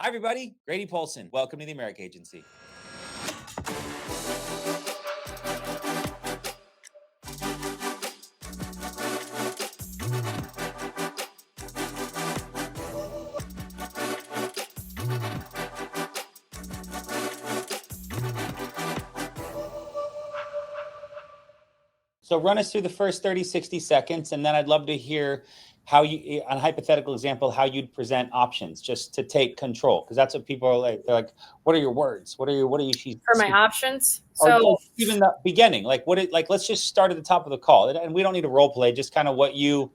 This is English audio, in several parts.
Hi, everybody. Grady Polson. Welcome to the America Agency. So run us through the first 30, 60 seconds, and then I'd love to hear how you, on a hypothetical example, how you'd present options just to take control. Because that's what people are like. They're like, what are your words? What are you? For my options? Or even the beginning, let's just start at the top of the call. And we don't need a role play, just kind of what you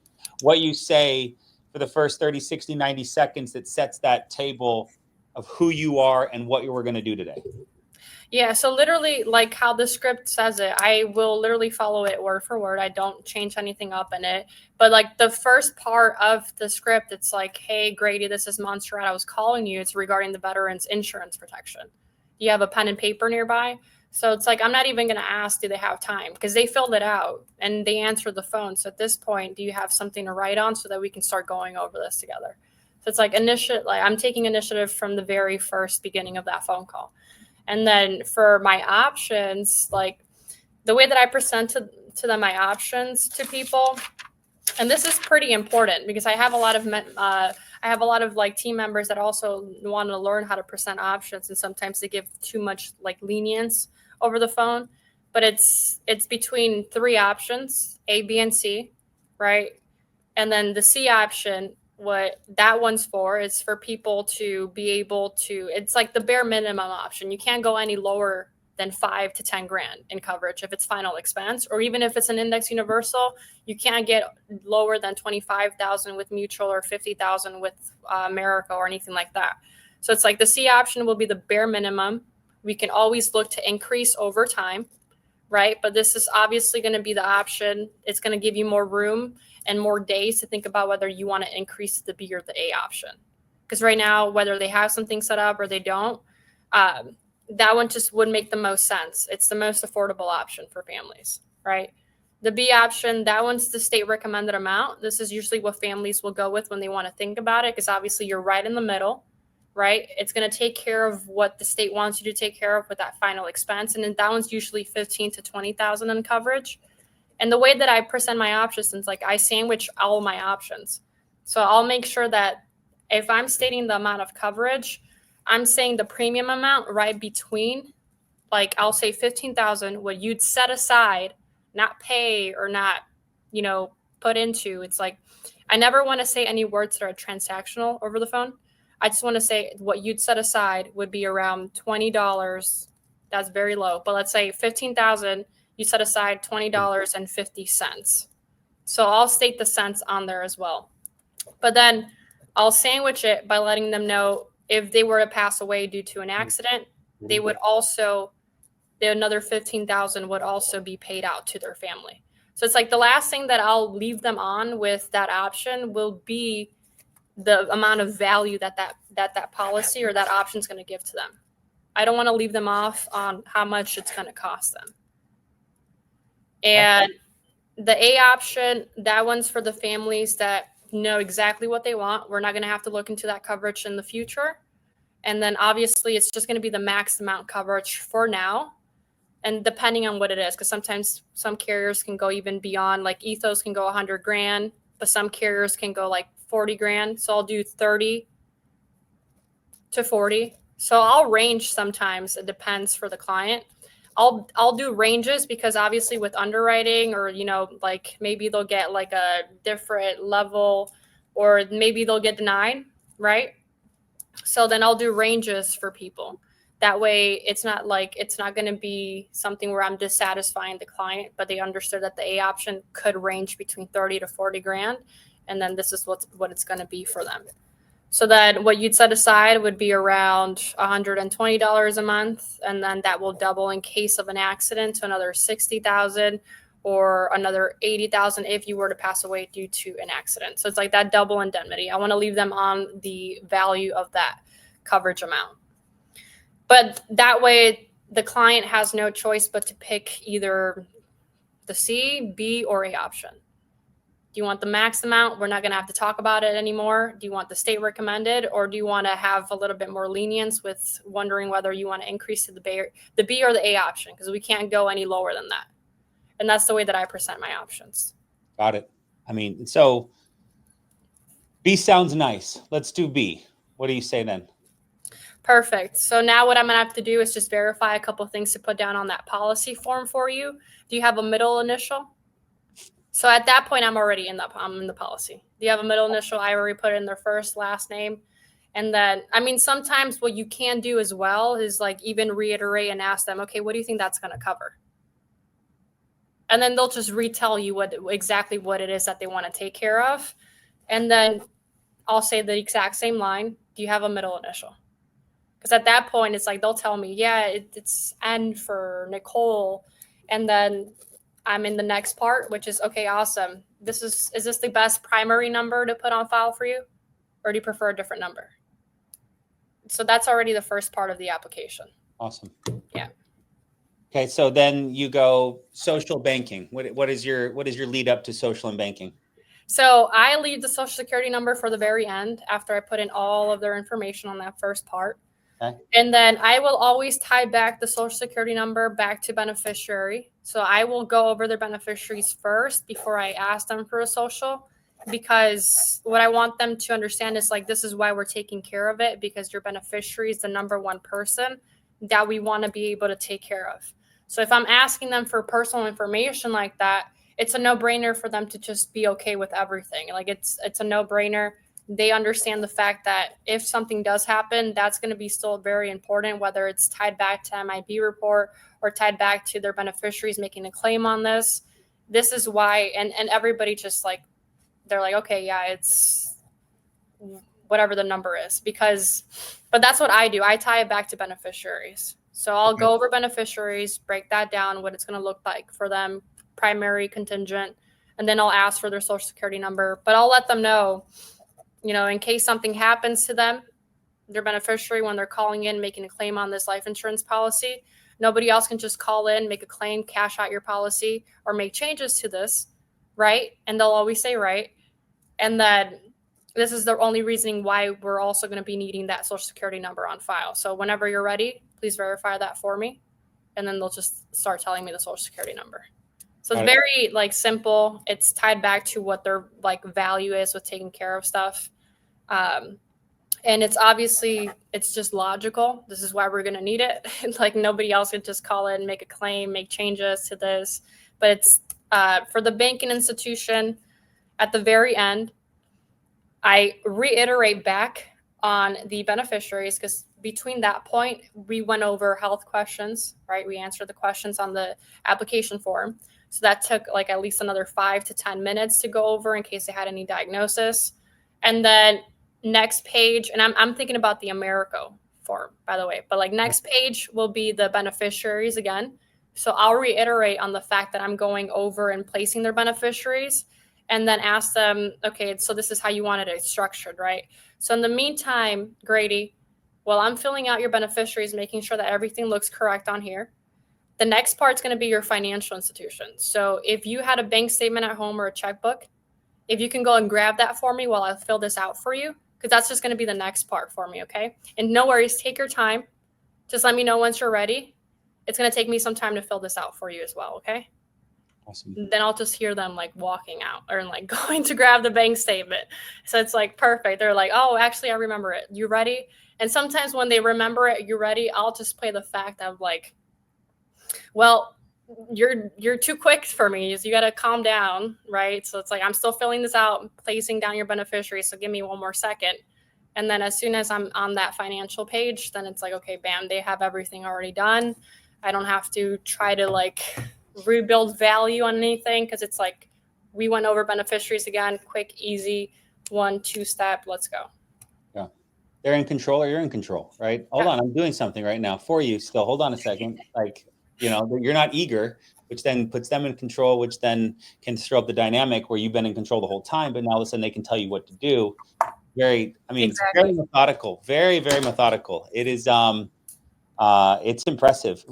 say for the first 30, 60, 90 seconds that sets that table of who you are and what you were going to do today. Yeah, so literally like how the script says it, I will literally follow it word for word. I don't change anything up in it. But like the first part of the script, it's like, hey, Grady, this is Monserat. I was calling you. It's regarding the veterans insurance protection. Do you have a pen and paper nearby? So it's like, I'm not even going to ask, do they have time? Because they filled it out and they answered the phone. So at this point, do you have something to write on so that we can start going over this together? So it's like I'm taking initiative from the very first beginning of that phone call. And then for my options, like the way that I present to them my options to people, and this is pretty important because I have a lot of like team members that also want to learn how to present options, and sometimes they give too much like lenience over the phone. But it's between three options: A, B, and C, right? And then the C option, what that one's for is for people to be able to, it's like the bare minimum option. You can't go any lower than 5 to 10 grand in coverage if it's final expense, or even if it's an index universal, you can't get lower than 25,000 with mutual or 50,000 with America or anything like that. So it's like the C option will be the bare minimum. We can always look to increase over time, right? But this is obviously going to be the option. It's going to give you more room and more days to think about whether you want to increase the B or the A option. Because right now, whether they have something set up or they don't, that one just would make the most sense. It's the most affordable option for families, right? The B option, that one's the state recommended amount. This is usually what families will go with when they want to think about it, because obviously you're right in the middle, right? It's going to take care of what the state wants you to take care of with that final expense. And then that one's usually 15 to 20,000 in coverage. And the way that I present my options is like I sandwich all my options. So I'll make sure that if I'm stating the amount of coverage, I'm saying the premium amount right between, like I'll say 15,000, what you'd set aside, not pay or not, put into. It's like I never want to say any words that are transactional over the phone. I just want to say what you'd set aside would be around $20. That's very low. But let's say 15,000, you set aside $20.50. So I'll state the cents on there as well. But then I'll sandwich it by letting them know if they were to pass away due to an accident, they would also, another 15,000 would also be paid out to their family. So it's like the last thing that I'll leave them on with that option will be the amount of value that policy or that option is going to give to them. I don't want to leave them off on how much it's going to cost them. And the A option, that one's for the families that know exactly what they want. We're not going to have to look into that coverage in the future. And then obviously it's just going to be the max amount coverage for now. And depending on what it is, because sometimes some carriers can go even beyond, like Ethos can go 100 grand, but some carriers can go like 40 grand. So I'll do 30 to 40. So I'll range sometimes. It depends for the client. I'll do ranges because obviously with underwriting or, like maybe they'll get like a different level or maybe they'll get denied, right? So then I'll do ranges for people. That way it's not going to be something where I'm dissatisfying the client, but they understood that the A option could range between 30 to 40 grand. And then this is what it's going to be for them. So that what you'd set aside would be around $120 a month. And then that will double in case of an accident to another 60,000 or another 80,000 if you were to pass away due to an accident. So it's like that double indemnity. I want to leave them on the value of that coverage amount. But that way the client has no choice but to pick either the C, B, or A option. Do you want the max amount? We're not going to have to talk about it anymore. Do you want the state recommended, or do you want to have a little bit more lenience with wondering whether you want to increase to the B or the A option? Because we can't go any lower than that. And that's the way that I present my options. Got it. I mean, so B sounds nice. Let's do B. What do you say then? Perfect. So now what I'm going to have to do is just verify a couple of things to put down on that policy form for you. Do you have a middle initial? So at that point, I'm in the policy. Do you have a middle initial? I already put in their first, last name. And then, I mean, sometimes what you can do as well is like even reiterate and ask them, okay, what do you think that's going to cover? And then they'll just retell you exactly what it is that they want to take care of. And then I'll say the exact same line. Do you have a middle initial? Because at that point, it's like they'll tell me, yeah, it's N for Nicole. And then I'm in the next part, which is, okay, awesome. Is this the best primary number to put on file for you? Or do you prefer a different number? So that's already the first part of the application. Awesome. Yeah. Okay, so then you go social banking. What is your lead up to social and banking? So I leave the social security number for the very end after I put in all of their information on that first part. Okay. And then I will always tie back the social security number back to beneficiary. So I will go over their beneficiaries first before I ask them for a social, because what I want them to understand is like, this is why we're taking care of it, because your beneficiary is the number one person that we want to be able to take care of. So if I'm asking them for personal information like that, it's a no-brainer for them to just be okay with everything. Like it's a no-brainer. They understand the fact that if something does happen, that's going to be still very important, whether it's tied back to MIB report or tied back to their beneficiaries making a claim on this. This is why, and everybody just like, they're like, okay, yeah, it's whatever the number is, but that's what I do. I tie it back to beneficiaries. So I'll go over beneficiaries, break that down, what it's going to look like for them, primary, contingent, and then I'll ask for their social security number, but I'll let them know, in case something happens to them, their beneficiary, when they're calling in, making a claim on this life insurance policy, nobody else can just call in, make a claim, cash out your policy, or make changes to this, right? And they'll always say, right. And then this is the only reasoning why we're also going to be needing that social security number on file. So whenever you're ready, please verify that for me. And then they'll just start telling me the social security number. So it's very like simple. It's tied back to what their like value is with taking care of stuff. And it's obviously, it's just logical. This is why we're going to need it. Like nobody else could just call in, make a claim, make changes to this. But it's for the banking institution at the very end, I reiterate back on the beneficiaries, because between that point, we went over health questions, right? We answered the questions on the application form. So that took like at least another 5 to 10 minutes to go over in case they had any diagnosis. And then next page, and I'm thinking about the Americo form, by the way, but like next page will be the beneficiaries again. So I'll reiterate on the fact that I'm going over and placing their beneficiaries, and then ask them, okay, so this is how you wanted it structured, right? So in the meantime, Grady, while I'm filling out your beneficiaries, making sure that everything looks correct on here, the next part is going to be your financial institution. So if you had a bank statement at home or a checkbook, if you can go and grab that for me while I fill this out for you, because that's just going to be the next part for me, okay? And no worries, take your time. Just let me know once you're ready. It's going to take me some time to fill this out for you as well, okay? Awesome. Then I'll just hear them like walking out or like going to grab the bank statement. So it's like perfect. They're like, oh, actually, I remember it. You ready? And sometimes when they remember it, you ready, I'll just play the fact of like, well, you're too quick for me. So you got to calm down, right? So it's like, I'm still filling this out, placing down your beneficiary. So give me one more second. And then as soon as I'm on that financial page, then it's like, okay, bam, they have everything already done. I don't have to try to like rebuild value on anything, because it's like we went over beneficiaries again, quick, easy, 1-2 step, let's go. Yeah, they're in control or you're in control, right? Hold on, I'm doing something right now for you still. Hold on a second. Like, you're not eager, which then puts them in control, which then can throw up the dynamic where you've been in control the whole time, but now all of a sudden they can tell you what to do. Very methodical, very, very methodical. It is, it's impressive.